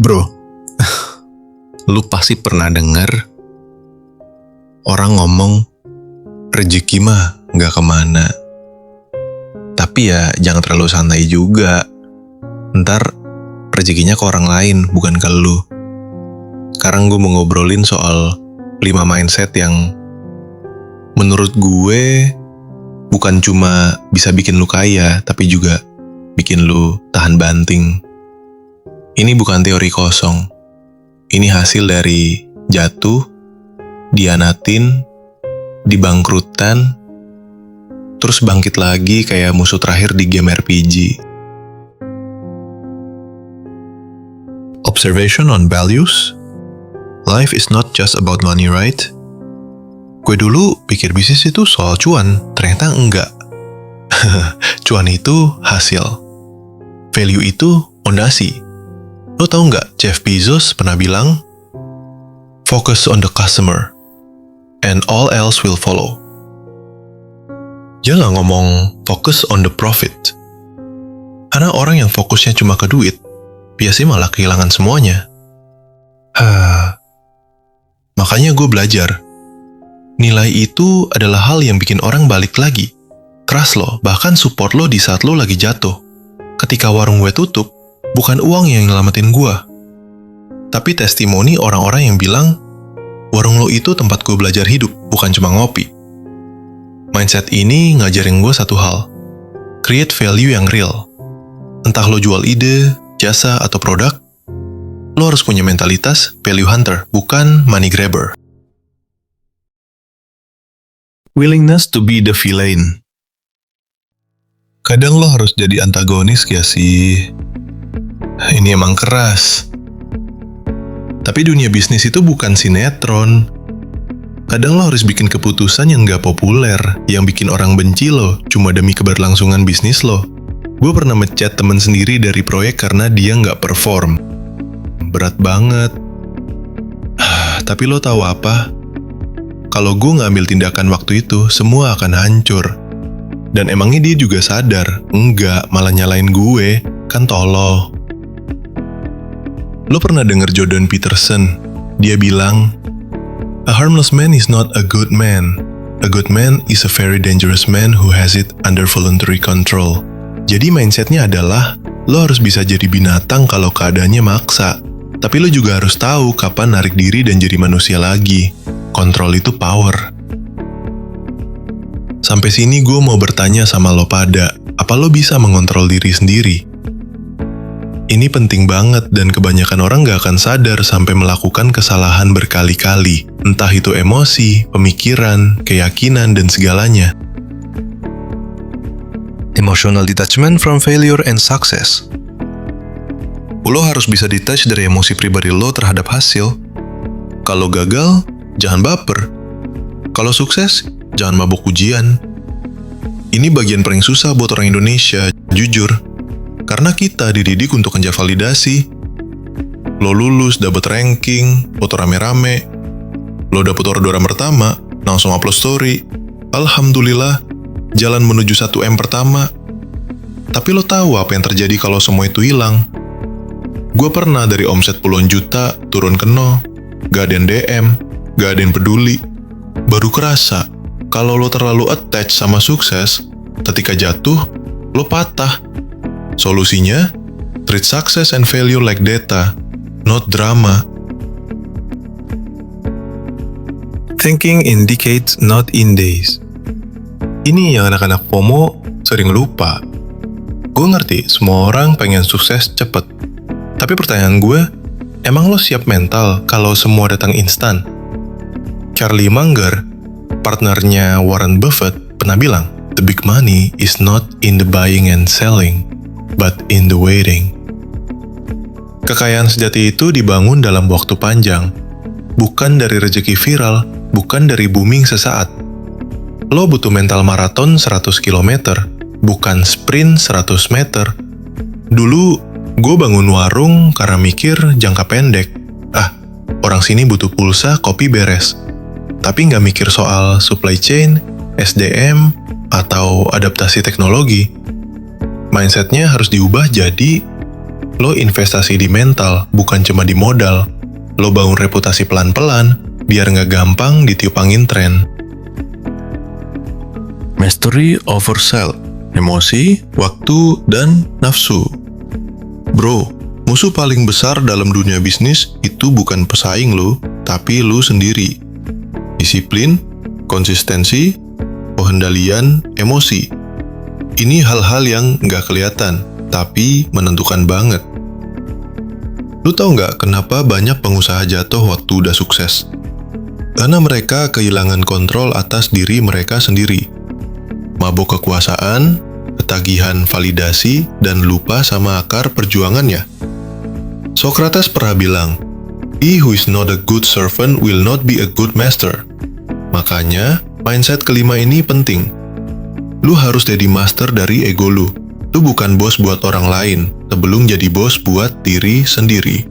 Bro, lu pasti pernah dengar orang ngomong rezeki mah gak kemana. Tapi ya jangan terlalu santai juga. Ntar rezekinya ke orang lain, bukan ke lu. Sekarang gue mau ngobrolin soal 5 mindset yang menurut gue bukan cuma bisa bikin lu kaya, tapi juga bikin lu tahan banting. Ini bukan teori kosong. Ini hasil dari jatuh, dianatin, dibangkrutan, terus bangkit lagi kayak musuh terakhir di game RPG. Observation on values. Life is not just about money, right? Gue dulu pikir bisnis itu soal cuan, ternyata enggak. Cuan itu hasil. Value itu fondasi. Lo tau nggak Jeff Bezos pernah bilang, focus on the customer, and all else will follow. Dia nggak ngomong fokus on the profit. Karena orang yang fokusnya cuma ke duit, biasanya malah kehilangan semuanya. Makanya gue belajar. Nilai itu adalah hal yang bikin orang balik lagi. Trust lo, bahkan support lo di saat lo lagi jatuh. Ketika warung gue tutup, bukan uang yang nyelamatin gue, tapi testimoni orang-orang yang bilang, warung lo itu tempat gue belajar hidup, bukan cuma ngopi. Mindset ini ngajarin gue satu hal, create value yang real. Entah lo jual ide, jasa, atau produk, lo harus punya mentalitas value hunter, bukan money grabber. Willingness to be the villain. Kadang lo harus jadi antagonis gak sih? Ini emang keras. Tapi dunia bisnis itu bukan sinetron. Kadang lo harus bikin keputusan yang gak populer, yang bikin orang benci lo, cuma demi keberlangsungan bisnis lo. Gue pernah mecat temen sendiri dari proyek karena dia gak perform. Berat banget. Tapi lo tahu apa? Kalau gue gak ambil tindakan waktu itu, semua akan hancur. Dan emangnya dia juga sadar? Enggak, malah nyalain gue. Kan tolol. Lo pernah denger Jordan Peterson? Dia bilang, a harmless man is not a good man. A good man is a very dangerous man who has it under voluntary control. Jadi mindsetnya adalah, lo harus bisa jadi binatang kalau keadaannya maksa. Tapi lo juga harus tahu kapan narik diri dan jadi manusia lagi. Kontrol itu power. Sampai sini gue mau bertanya sama lo pada, apa lo bisa mengontrol diri sendiri? Ini penting banget dan kebanyakan orang gak akan sadar sampai melakukan kesalahan berkali-kali. Entah itu emosi, pemikiran, keyakinan, dan segalanya. Emotional detachment from failure and success. Lo harus bisa detach dari emosi pribadi lo terhadap hasil. Kalau gagal, jangan baper. Kalau sukses, jangan mabuk ujian. Ini bagian paling susah buat orang Indonesia, jujur. Karena kita dididik untuk ngejar validasi. Lo lulus, dapet ranking, foto rame-rame. Lo dapet orderan pertama, langsung upload story. Alhamdulillah, jalan menuju 1M pertama. Tapi lo tahu apa yang terjadi kalau semua itu hilang? Gue pernah dari omset puluhan juta, turun ke nol. Gak ada yang DM, gak ada yang peduli. Baru kerasa, kalau lo terlalu attach sama sukses, ketika jatuh, lo patah. Solusinya, treat success and failure like data, not drama. Thinking in decades, not in days. Ini yang anak-anak FOMO sering lupa. Gue ngerti, semua orang pengen sukses cepet. Tapi pertanyaan gue, emang lo siap mental kalau semua datang instan? Charlie Munger, partnernya Warren Buffett, pernah bilang, the big money is not in the buying and selling, but in the waiting. Kekayaan sejati itu dibangun dalam waktu panjang, bukan dari rezeki viral, bukan dari booming sesaat. Lo butuh mental maraton 100 km, bukan sprint 100 meter. Dulu, gue bangun warung karena mikir jangka pendek. Orang sini butuh pulsa, kopi beres. Tapi nggak mikir soal supply chain, SDM, atau adaptasi teknologi. Mindsetnya harus diubah jadi, Lo investasi di mental, bukan cuma di modal. Lo bangun reputasi pelan-pelan, biar nggak gampang ditiup angin tren. Mastery over self, emosi, waktu, dan nafsu. Bro, musuh paling besar dalam dunia bisnis itu bukan pesaing lo, tapi lo sendiri. Disiplin, konsistensi, pengendalian, emosi. Ini hal-hal yang nggak kelihatan, tapi menentukan banget. Lu tahu nggak kenapa banyak pengusaha jatuh waktu udah sukses? Karena mereka kehilangan kontrol atas diri mereka sendiri. Mabok kekuasaan, ketagihan validasi, dan lupa sama akar perjuangannya. Socrates pernah bilang, "He who is not a good servant will not be a good master." Makanya, mindset kelima ini penting. Lu harus jadi master dari ego lu. Lu bukan bos buat orang lain, sebelum jadi bos buat diri sendiri.